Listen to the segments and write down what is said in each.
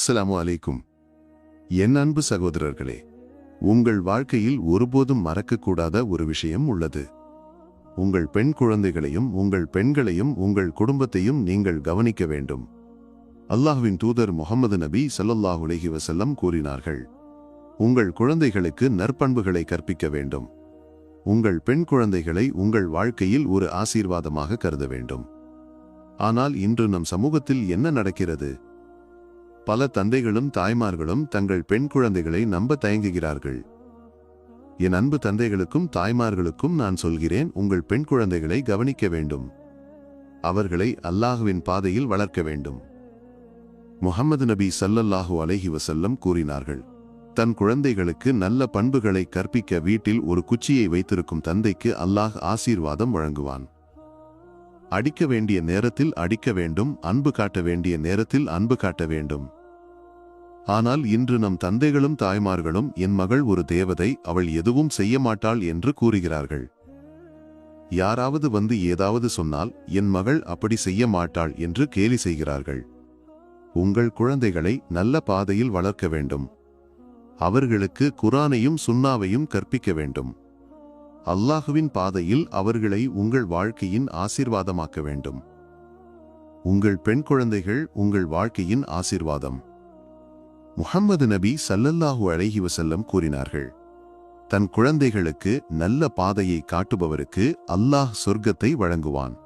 அஸ்ஸலாமு அலைக்கும். என் அன்பு சகோதரர்களே, உங்கள் வாழ்க்கையில் ஒருபோதும் மறக்கக்கூடாத ஒரு விஷயம் உள்ளது. உங்கள் பெண் குழந்தைகளையும் உங்கள் பெண்களையும் உங்கள் குடும்பத்தையும் நீங்கள் கவனிக்க வேண்டும். அல்லாஹ்வின் தூதர் முஹம்மது நபி ஸல்லல்லாஹு அலைஹி வஸல்லம் கூறினார்கள், உங்கள் குழந்தைகளுக்கு நற்பண்புகளை கற்பிக்க வேண்டும். உங்கள் பெண் குழந்தைகளை உங்கள் வாழ்க்கையில் ஒரு ஆசீர்வாதமாக கருத வேண்டும். ஆனால் இன்று நம் சமூகத்தில் என்ன நடக்கிறது? பல தந்தைகளும் தாய்மார்களும் தங்கள் பெண் குழந்தைகளை நம்ப தயங்குகிறார்கள். என் அன்பு தந்தைகளுக்கும் தாய்மார்களுக்கும் நான் சொல்கிறேன், உங்கள் பெண் குழந்தைகளை கவனிக்க வேண்டும். அவர்களை அல்லாஹ்வின் பாதையில் வளர்க்க வேண்டும். முஹம்மது நபி ஸல்லல்லாஹு அலைஹி வஸல்லம் கூறினார்கள், தன் குழந்தைகளுக்கு நல்ல பண்புகளை கற்பிக்க வீட்டில் ஒரு குச்சியை வைத்திருக்கும் தந்தைக்கு அல்லாஹ் ஆசீர்வாதம் வழங்குவான். அடிக்க வேண்டிய நேரத்தில் அடிக்க வேண்டும், அன்பு காட்ட வேண்டிய நேரத்தில் அன்பு காட்ட வேண்டும். ஆனால் இன்று நம் தந்தைகளும் தாய்மார்களும் என் மகள் ஒரு தேவதை, அவள் எதுவும் செய்ய மாட்டாள் என்று கூறுகிறார்கள். யாராவது வந்து ஏதாவது சொன்னால் என் மகள் அப்படி செய்ய மாட்டாள் என்று கேலி செய்கிறார்கள். உங்கள் குழந்தைகளை நல்ல பாதையில் வளர்க்க வேண்டும். அவர்களுக்கு குர்ஆனையும் சுன்னாவையும் கற்பிக்க வேண்டும். அல்லாஹ்வின் பாதையில் அவர்களை உங்கள் வாழ்க்கையின் ஆசீர்வாதமாக்க வேண்டும். உங்கள் பெண் குழந்தைகள் உங்கள் வாழ்க்கையின் ஆசீர்வாதம். முஹம்மது நபி ஸல்லல்லாஹு அலைஹி வஸல்லம் கூறினார்கள், தன் குழந்தைகளுக்கு நல்ல பாதையை காட்டுபவருக்கு அல்லாஹ் சொர்க்கத்தை வழங்குவான்.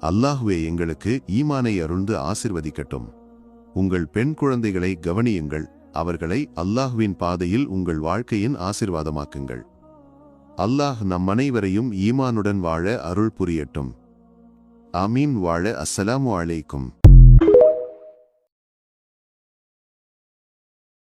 அல்லாஹ்வே எங்களுக்கு ஈமானை அருள்ந்து ஆசீர்வதிக்கட்டும். உங்கள் பெண் குழந்தைகளை கவனியுங்கள். அவர்களை அல்லாஹ்வின் பாதையில் உங்கள் வாழ்க்கையின் ஆசீர்வாதமாக்குங்கள். அல்லாஹ் நம் அனைவரையும் ஈமானுடன் வாழ அருள் புரியட்டும். ஆமீன். வாழ. அஸ்ஸலாமு அலைக்கும்.